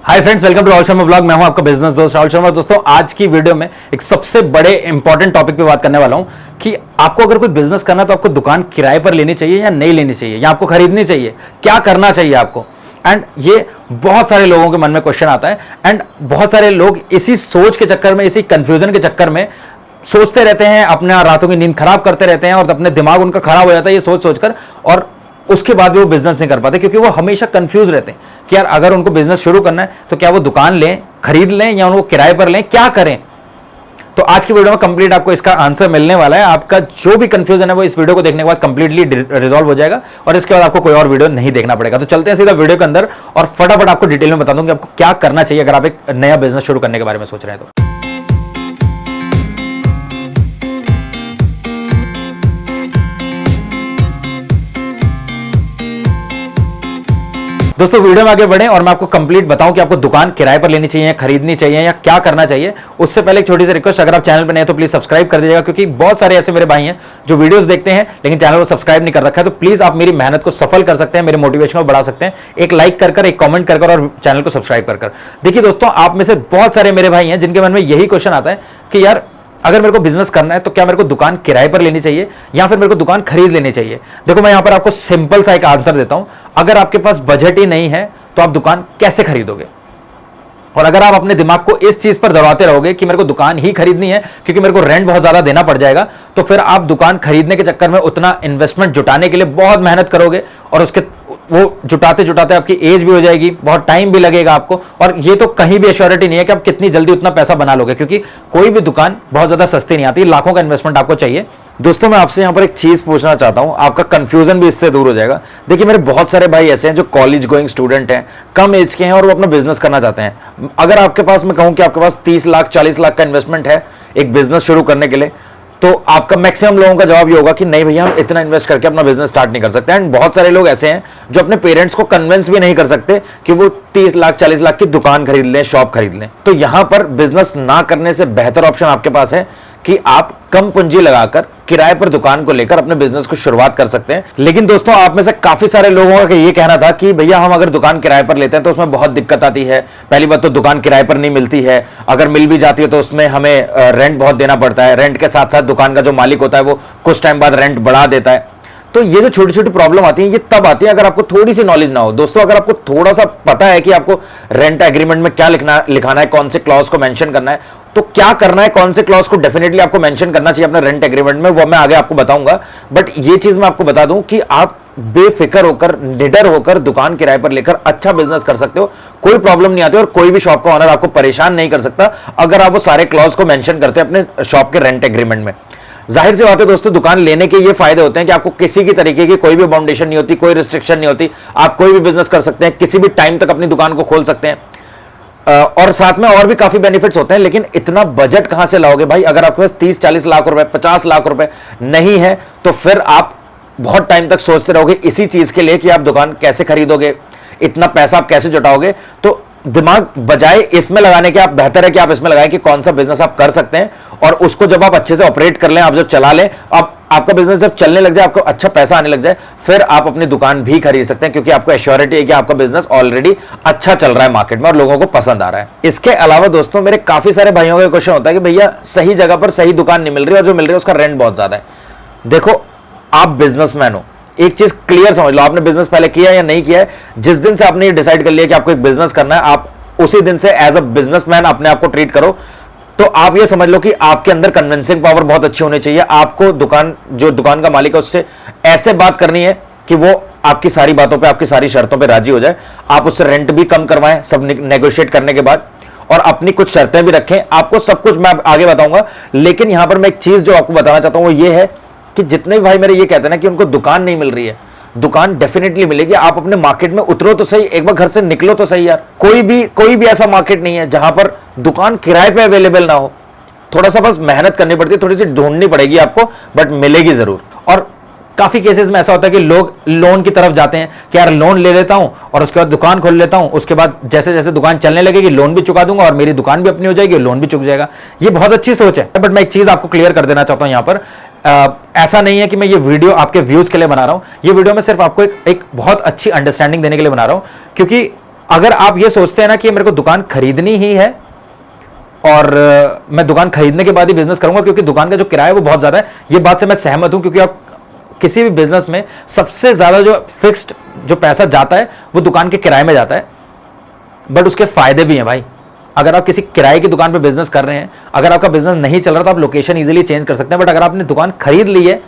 Hi friends, welcome to Rahul Sharma vlog. मैं हूं आपका बिजनेस दोस्त राहुल शर्मा। दोस्तों, आज की वीडियो में एक सबसे बड़े इंपॉर्टेंट टॉपिक पे बात करने वाला हूं कि आपको अगर कोई बिजनेस करना है तो आपको दुकान किराए पर लेनी चाहिए या नहीं लेनी चाहिए, या आपको खरीदनी चाहिए, क्या करना चाहिए आपको। एंड ये बहुत सारे लोगों के मन में क्वेश्चन आता है एंड बहुत सारे लोग इसी सोच के चक्कर में, इसी कंफ्यूजन के चक्कर में सोचते रहते हैं, अपने रातों की नींद खराब करते रहते हैं और अपने दिमाग उनका खराब हो जाता है ये सोच सोचकर, और उसके बाद भी वो बिजनेस नहीं कर पाते क्योंकि वो हमेशा कंफ्यूज रहते हैं कि यार अगर उनको बिजनेस शुरू करना है तो क्या वो दुकान लें, खरीद लें, या उनको किराए पर लें, क्या करें। तो आज की वीडियो में कंप्लीट आपको इसका आंसर मिलने वाला है। आपका जो भी कंफ्यूजन है वो इस वीडियो को देखने के बाद कंप्लीटली रिजॉल्व हो जाएगा और इसके बाद आपको कोई और वीडियो नहीं देखना पड़ेगा। तो चलते हैं सीधा वीडियो के अंदर और फटाफट आपको डिटेल में बता दूं कि आपको क्या करना चाहिए अगर आप एक नया बिजनेस शुरू करने के बारे में सोच रहे हैं तो। दोस्तों, वीडियो में आगे बढ़ें और मैं आपको कंप्लीट बताऊं कि आपको दुकान किराए पर लेनी चाहिए, खरीदनी चाहिए, या क्या करना चाहिए। उससे पहले एक छोटी सी रिक्वेस्ट, अगर आप चैनल पर नए हैं तो प्लीज सब्सक्राइब कर दीजिएगा, क्योंकि बहुत सारे ऐसे मेरे भाई हैं जो वीडियोस देखते हैं लेकिन चैनल को सब्सक्राइब नहीं कर रखा है। तो प्लीज आप मेरी मेहनत को सफल कर सकते हैं, मेरे मोटिवेशन को बढ़ा सकते हैं, एक लाइक कर, एक कॉमेंट कर और चैनल को सब्सक्राइब कर। देखिए दोस्तों, आप में से बहुत सारे मेरे भाई हैं जिनके मन में यही क्वेश्चन आता है कि यार अगर मेरे को बिजनेस करना है तो क्या मेरे को दुकान किराए पर लेनी चाहिए या फिर मेरे को दुकान खरीद लेनी चाहिए। देखो, मैं यहां पर आपको सिंपल सा एक आंसर देता हूं। अगर आपके पास बजट ही नहीं है तो आप दुकान कैसे खरीदोगे। और अगर आप अपने दिमाग को इस चीज पर दबाते रहोगे कि मेरे को दुकान ही खरीदनी है क्योंकि मेरे को रेंट बहुत ज्यादा देना पड़ जाएगा, तो फिर आप दुकान खरीदने के चक्कर में उतना इन्वेस्टमेंट जुटाने के लिए बहुत मेहनत करोगे और उसके वो जुटाते जुटाते आपकी एज भी हो जाएगी, बहुत टाइम भी लगेगा आपको, और ये तो कहीं भी एश्योरिटी नहीं है कि आप कितनी जल्दी उतना पैसा बना लोगे, क्योंकि कोई भी दुकान बहुत ज्यादा सस्ती नहीं आती, लाखों का इन्वेस्टमेंट आपको चाहिए। दोस्तों, मैं आपसे यहां पर एक चीज पूछना चाहता हूं, आपका कंफ्यूजन भी इससे दूर हो जाएगा। देखिए, मेरे बहुत सारे भाई ऐसे हैं जो कॉलेज गोइंग स्टूडेंट हैं, कम एज के हैं और वो अपना बिजनेस करना चाहते हैं। अगर आपके पास, मैं कहूं कि आपके पास 30 लाख 40 लाख का इन्वेस्टमेंट है एक बिजनेस शुरू करने के लिए, तो आपका मैक्सिमम लोगों का जवाब ये होगा कि नहीं भैया, हम इतना इन्वेस्ट करके अपना बिजनेस स्टार्ट नहीं कर सकते। एंड बहुत सारे लोग ऐसे हैं जो अपने पेरेंट्स को कन्विंस भी नहीं कर सकते कि वो 30 लाख 40 लाख की दुकान खरीद लें, शॉप खरीद लें। तो यहां पर बिजनेस ना करने से बेहतर ऑप्शन आपके पास है कि आप कम पूंजी लगाकर किराए पर दुकान को लेकर अपने बिजनेस को शुरुआत कर सकते हैं। लेकिन दोस्तों, आप में से काफी सारे लोगों का ये कहना था कि भैया हम अगर दुकान किराए पर लेते हैं तो उसमें बहुत दिक्कत आती है। पहली बात तो दुकान किराए पर नहीं मिलती है, अगर मिल भी जाती है तो उसमें हमें रेंट बहुत देना पड़ता है। रेंट के साथ साथ दुकान का जो मालिक होता है वो कुछ टाइम बाद रेंट बढ़ा देता है। तो ये जो छोटी छोटी प्रॉब्लम आती है ये तब आती है अगर आपको थोड़ी सी नॉलेज ना हो। दोस्तों, अगर आपको थोड़ा सा पता है कि आपको रेंट एग्रीमेंट में क्या लिखाना है, कौन से क्लॉज को मेंशन करना है, तो क्या करना है, कौन से क्लॉज को डेफिनेटली आपको मेंशन करना चाहिए अपने रेंट एग्रीमेंट में, वो मैं आगे आपको बताऊंगा। बट ये चीज मैं आपको बता दूं कि आप बेफिक्र होकर, निडर होकर दुकान किराए पर लेकर अच्छा बिजनेस कर सकते हो। कोई प्रॉब्लम नहीं आती और कोई भी शॉप का ओनर आपको परेशान नहीं कर सकता अगर आप वो सारे क्लॉज को मेंशन करते हैं अपने शॉप के रेंट एग्रीमेंट में। जाहिर सी बात है दोस्तों, दुकान लेने के ये फायदे होते हैं कि आपको किसी की तरीके की कोई भी बाउंडेशन नहीं होती, कोई रिस्ट्रिक्शन नहीं होती, आप कोई भी बिजनेस कर सकते हैं, किसी भी टाइम तक अपनी दुकान को खोल सकते हैं, और साथ में और भी काफी बेनिफिट्स होते हैं। लेकिन इतना बजट कहां से लाओगे भाई? अगर आपके पास 30-40 लाख रुपए, 50 लाख रुपए नहीं है तो फिर आप बहुत टाइम तक सोचते रहोगे इसी चीज के लिए कि आप दुकान कैसे खरीदोगे, इतना पैसा आप कैसे जुटाओगे। तो दिमाग बजाय इसमें लगाने के, आप बेहतर है कि आप इसमें लगाएं कि कौन सा बिजनेस आप कर सकते हैं, और उसको जब आप अच्छे से ऑपरेट कर लें, आप जब चला लें, आप आपका बिजनेस जब चलने लग जाए, आपको अच्छा पैसा आने लग जाए, फिर आप अपनी दुकान भी खरीद सकते हैं, क्योंकि आपको एश्योरिटी है कि आपका बिजनेस ऑलरेडी अच्छा चल रहा है मार्केट में और लोगों को पसंद आ रहा है। इसके अलावा दोस्तों, मेरे काफी सारे भाइयों का क्वेश्चन होता है कि भैया सही जगह पर सही दुकान नहीं मिल रही और जो मिल रही है उसका रेंट बहुत ज्यादा है। देखो, आप बिजनेसमैन हो, एक चीज क्लियर समझ लो, आपने बिजनेस पहले किया या नहीं किया है। जिस दिन से आपने ये डिसाइड कर लिया कि आपको एक बिजनेस करना है, आप उसी दिन से एज अ बिजनेसमैन अपने आप को ट्रीट करो। तो आप ये समझ लो कि आपके अंदर कन्विंसिंग पावर बहुत अच्छी होनी चाहिए। आपको जो दुकान का मालिक है उससे ऐसे बात करनी है कि वो आपकी सारी बातों पे, आपकी सारी शर्तों पे राजी हो जाए। आप उससे रेंट भी कम करवाएं सब नेगोशिएट करने के बाद, और अपनी कुछ शर्तें भी रखें। आपको सब कुछ मैं आगे बताऊंगा, लेकिन यहां पर मैं एक चीज जो आपको बताना चाहता हूं वो ये है कि जितने भी भाई मेरे ये कहते हैं ना कि उनको दुकान नहीं मिल रही है, दुकान डेफिनेटली मिलेगी। आप अपने मार्केट में उतरो तो सही, एक बार घर से निकलो तो सही यार। कोई भी ऐसा मार्केट नहीं है जहां पर दुकान किराए पे अवेलेबल ना हो। थोड़ा सा बस मेहनत करनी पड़ती है, थोड़ी सी ढूंढनी पड़ेगी आपको, बट मिलेगी जरूर। और काफी केसेस में ऐसा होता है कि लोग लोन की तरफ जाते हैं कि यार लोन ले लेता हूं और उसके बाद दुकान खोल लेता हूं, उसके बाद जैसे जैसे दुकान चलने लगेगी लोन भी चुका दूंगा और मेरी दुकान भी अपनी हो जाएगी, लोन भी चुक जाएगा। ये बहुत अच्छी सोच है, बट मैं एक चीज आपको क्लियर कर देना चाहता हूं यहां पर। ऐसा नहीं है कि मैं ये वीडियो आपके व्यूज के लिए बना रहा हूं, ये वीडियो में सिर्फ आपको एक बहुत अच्छी अंडरस्टैंडिंग देने के लिए बना रहा हूं, क्योंकि अगर आप ये सोचते हैं ना कि मेरे को दुकान खरीदनी ही है और मैं दुकान खरीदने के बाद ही बिजनेस करूंगा क्योंकि दुकान का जो किराया है वो बहुत ज्यादा है, ये बात से मैं सहमत हूं, क्योंकि आप किसी भी बिजनेस में सबसे ज्यादा जो फिक्स्ड जो पैसा जाता है वो दुकान के किराए में जाता है। बट उसके फायदे भी हैं भाई। अगर आप किसी किराए की दुकान पे बिजनेस कर रहे हैं, अगर आपका बिजनेस नहीं चल रहा तो आप लोकेशन इजीली चेंज कर सकते हैं। बट अगर आपने दुकान खरीद ली है,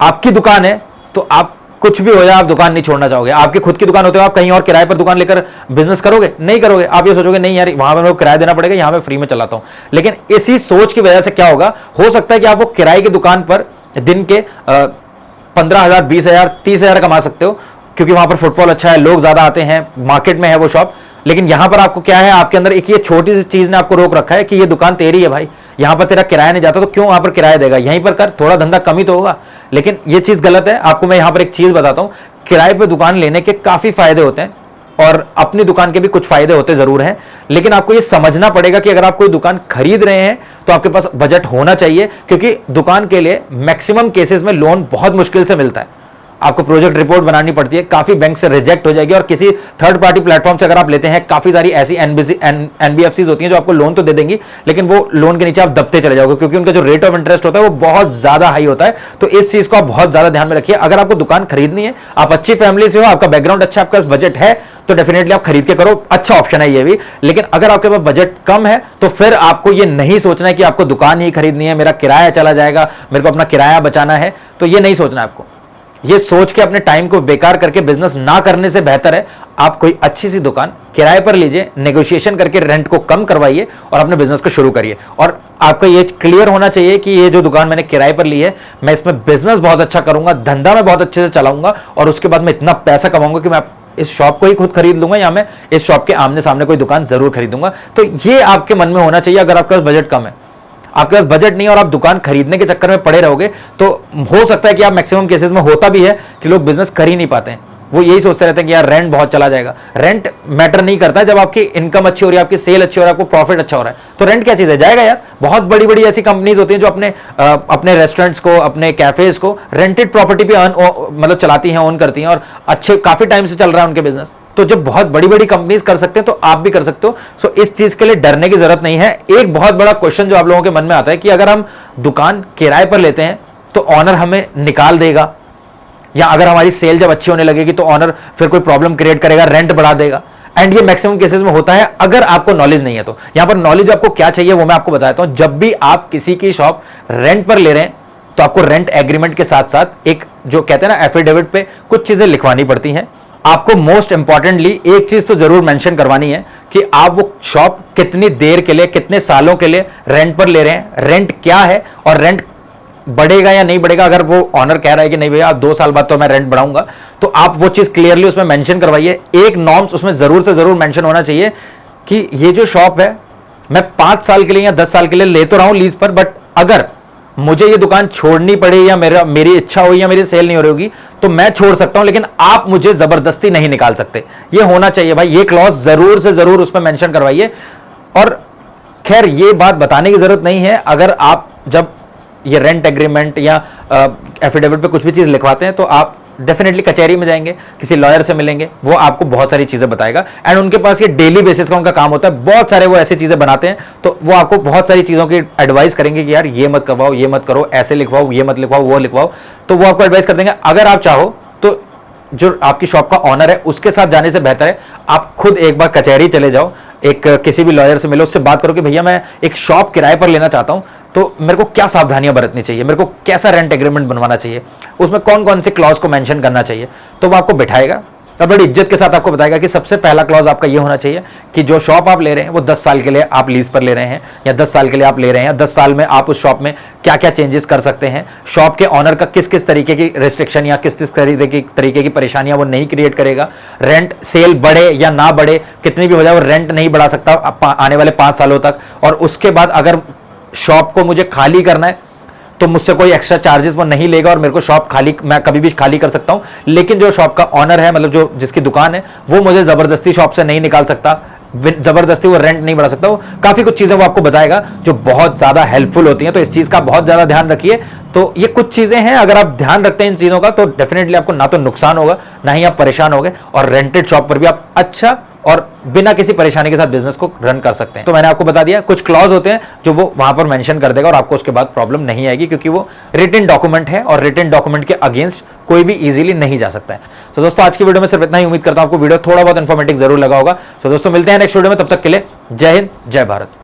आपकी दुकान है, तो आप कुछ भी हो जाए आप दुकान नहीं छोड़ना चाहोगे। आपकी खुद की दुकान होते हो, आप कहीं और किराए पर दुकान लेकर बिजनेस करोगे? नहीं करोगे। आप ये सोचोगे नहीं यार वहां पर मेरे को किराया देना पड़ेगा, यहां मैं फ्री में चलाता हूं। लेकिन इसी सोच की वजह से क्या होगा, हो सकता है कि आप वो किराए की दुकान पर दिन के 15,000, 20,000, 30,000 कमा सकते हो, क्योंकि वहां पर फुटफॉल अच्छा है, लोग ज्यादा आते हैं, मार्केट में है वो शॉप। लेकिन यहां पर आपको क्या है, आपके अंदर एक ये छोटी सी चीज ने आपको रोक रखा है कि ये दुकान तेरी है भाई, यहां पर तेरा किराया नहीं जाता, तो क्यों वहां पर किराया देगा, यहीं पर कर, थोड़ा धंधा कम ही तो होगा। लेकिन ये चीज गलत है। आपको मैं यहां पर एक चीज बताता हूं, किराए पर दुकान लेने के काफी फायदे होते हैं और अपनी दुकान के भी कुछ फायदे होते जरूर हैं। लेकिन आपको ये समझना पड़ेगा कि अगर आप कोई दुकान खरीद रहे हैं तो आपके पास बजट होना चाहिए, क्योंकि दुकान के लिए मैक्सिमम केसेस में लोन बहुत मुश्किल से मिलता है। आपको प्रोजेक्ट रिपोर्ट बनानी पड़ती है, काफी बैंक से रिजेक्ट हो जाएगी, और किसी थर्ड पार्टी प्लेटफॉर्म से अगर आप लेते हैं, काफी सारी ऐसी एनबीएफसीज होती हैं जो आपको लोन तो दे देंगी, लेकिन वो लोन के नीचे आप दबते चले जाओगे, क्योंकि उनका जो रेट ऑफ इंटरेस्ट होता है वो बहुत ज्यादा हाई होता है। तो इस चीज को आप बहुत ज्यादा ध्यान में रखिए। अगर आपको दुकान खरीदनी है, आप अच्छी फैमिली से हो, आपका बैकग्राउंड अच्छा, आपका बजट है, तो डेफिनेटली आप खरीद के करो, अच्छा ऑप्शन है ये भी। लेकिन अगर आपके पास बजट कम है तो फिर आपको ये नहीं सोचना है कि आपको दुकान ही खरीदनी है, मेरा किराया चला जाएगा, मेरे को अपना किराया बचाना है, तो ये नहीं सोचना है आपको। ये सोच के अपने टाइम को बेकार करके बिजनेस ना करने से बेहतर है आप कोई अच्छी सी दुकान किराए पर लीजिए, नेगोशिएशन करके रेंट को कम करवाइए और अपने बिजनेस को शुरू करिए। और आपको ये क्लियर होना चाहिए कि ये जो दुकान मैंने किराए पर ली है, मैं इसमें बिजनेस बहुत अच्छा करूंगा, धंधा मैं बहुत अच्छे से चलाऊंगा, और उसके बाद मैं इतना पैसा कमाऊंगा कि मैं इस शॉप को ही खुद खरीद लूंगा, या मैं इस शॉप के आमने सामने कोई दुकान जरूर खरीदूंगा। तो ये आपके मन में होना चाहिए। अगर आपके पास बजट कम है, आपके पास बजट नहीं है और आप दुकान खरीदने के चक्कर में पड़े रहोगे, तो हो सकता है कि आप मैक्सिमम केसेस में होता भी है कि लोग बिजनेस कर ही नहीं पाते हैं। वो यही सोचते रहते हैं कि यार रेंट बहुत चला जाएगा। रेंट मैटर नहीं करता है जब आपकी इनकम अच्छी हो रही है, आपकी सेल अच्छी हो रही है, आपको प्रॉफिट अच्छा हो रहा है, तो रेंट क्या चीज है, जाएगा यार। बहुत बड़ी बड़ी ऐसी कंपनीज होती हैं जो अपने रेस्टोरेंट्स को, अपने कैफेज को रेंटेड प्रॉपर्टी पे मतलब चलाती हैं, ओन करती हैं, और अच्छे काफी टाइम से चल रहा है उनके बिजनेस। तो जब बहुत बड़ी बड़ी कंपनीज कर सकते हैं तो आप भी कर सकते हो। सो इस चीज के लिए डरने की जरूरत नहीं है। एक बहुत बड़ा क्वेश्चन जो आप लोगों के मन में आता है कि अगर हम दुकान किराए पर लेते हैं तो ऑनर हमें निकाल देगा, या अगर हमारी सेल जब अच्छी होने लगेगी तो ऑनर फिर कोई प्रॉब्लम क्रिएट करेगा, रेंट बढ़ा देगा। एंड ये मैक्सिमम केसेस में होता है अगर आपको नॉलेज नहीं है। तो यहां पर नॉलेज आपको क्या चाहिए वो मैं आपको बताता हूं। जब भी आप किसी की शॉप रेंट पर ले रहे हैं तो आपको रेंट एग्रीमेंट के साथ साथ एक जो कहते हैं ना एफिडेविट पे कुछ चीजें लिखवानी पड़ती हैं। आपको मोस्ट इंपॉर्टेंटली एक चीज तो जरूर मेंशन करवानी है कि आप वो शॉप कितनी देर के लिए, कितने सालों के लिए रेंट पर ले रहे हैं, रेंट क्या है और रेंट बढ़ेगा या नहीं बढ़ेगा। अगर वो ऑनर कह रहा है कि नहीं भैया 2 साल बाद तो मैं रेंट बढ़ाऊंगा, तो आप वो चीज क्लियरली उसमें मेंशन करवाइए। एक नॉर्म्स उसमें जरूर से जरूर मेंशन होना चाहिए कि ये जो शॉप है मैं 5 साल के लिए या 10 साल के लिए ले तो रहा हूं लीज पर, बट अगर मुझे ये दुकान छोड़नी पड़े या मेरी इच्छा हो या मेरी सेल नहीं हो रही होगी तो मैं छोड़ सकता हूं, लेकिन आप मुझे जबरदस्ती नहीं निकाल सकते। ये होना चाहिए भाई, ये क्लॉज जरूर से जरूर उसमें मेंशन करवाइए। और खैर ये बात बताने की जरूरत नहीं है, अगर आप जब ये रेंट एग्रीमेंट या एफिडेविट पे कुछ भी चीज लिखवाते हैं तो आप डेफिनेटली कचहरी में जाएंगे, किसी लॉयर से मिलेंगे, वो आपको बहुत सारी चीजें बताएगा। एंड उनके पास ये डेली बेसिस का उनका काम होता है, बहुत सारे वो ऐसी चीजें बनाते हैं, तो वो आपको बहुत सारी चीजों की एडवाइस करेंगे कि यार ये मत करवाओ, ये मत करो, ऐसे लिखवाओ, ये मत लिखवाओ, वो लिखवाओ, तो वो आपको एडवाइस कर देंगे। अगर आप चाहो तो जो आपकी शॉप का ऑनर है उसके साथ जाने से बेहतर है आप खुद एक बार कचहरी चले जाओ, एक किसी भी लॉयर से मिलो, उससे बात करो कि भैया मैं एक शॉप किराए पर लेना चाहता हूं, तो मेरे को क्या सावधानियां बरतनी चाहिए, मेरे को कैसा रेंट एग्रीमेंट बनवाना चाहिए, उसमें कौन कौन से क्लॉज को मेंशन करना चाहिए। तो वो आपको बिठाएगा और बड़ी इज्जत के साथ आपको बताएगा कि सबसे पहला क्लॉज आपका ये होना चाहिए कि जो शॉप आप ले रहे हैं वो 10 साल के लिए आप लीज पर ले रहे हैं, या 10 साल के लिए आप ले रहे हैं, 10 साल में आप उस शॉप में क्या क्या चेंजेस कर सकते हैं, शॉप के ऑनर का किस किस तरीके की रिस्ट्रिक्शन या किस किस तरीके की परेशानियां वो नहीं क्रिएट करेगा, रेंट सेल बढ़े या ना बढ़े, कितनी भी हो जाए वो रेंट नहीं बढ़ा सकता आने वाले 5 सालों तक। और उसके बाद अगर शॉप को मुझे खाली करना है तो मुझसे कोई एक्स्ट्रा चार्जेस वो नहीं लेगा और मेरे को शॉप खाली, मैं कभी भी खाली कर सकता हूं। लेकिन जो शॉप का ऑनर है, मतलब जो जिसकी दुकान है, वो मुझे जबरदस्ती शॉप से नहीं निकाल सकता, जबरदस्ती वो रेंट नहीं बढ़ा सकता। वो काफी कुछ चीजें वो आपको बताएगा जो बहुत ज्यादा हेल्पफुल होती हैं। तो इस चीज का बहुत ज्यादा ध्यान रखिए। तो ये कुछ चीजें हैं, अगर आप ध्यान रखते हैं इन चीजों का तो डेफिनेटली आपको ना तो नुकसान होगा ना ही आप परेशान होगे, और रेंटेड शॉप पर भी आप अच्छा और बिना किसी परेशानी के साथ बिजनेस को रन कर सकते हैं। तो मैंने आपको बता दिया कुछ क्लॉज होते हैं जो वो वहां पर मेंशन कर देगा और आपको उसके बाद प्रॉब्लम नहीं आएगी, क्योंकि वो रिटन डॉक्यूमेंट है और रिटन डॉक्यूमेंट के अगेंस्ट कोई भी इजीली नहीं जा सकता है। तो दोस्तों आज की वीडियो में सिर्फ इतना ही। उम्मीद करता हूं आपको वीडियो थोड़ा बहुत इंफॉर्मेटिव जरूर लगा होगा। तो दोस्तों मिलते हैं नेक्स्ट वीडियो में, तब तक के लिए जय हिंद, जय भारत।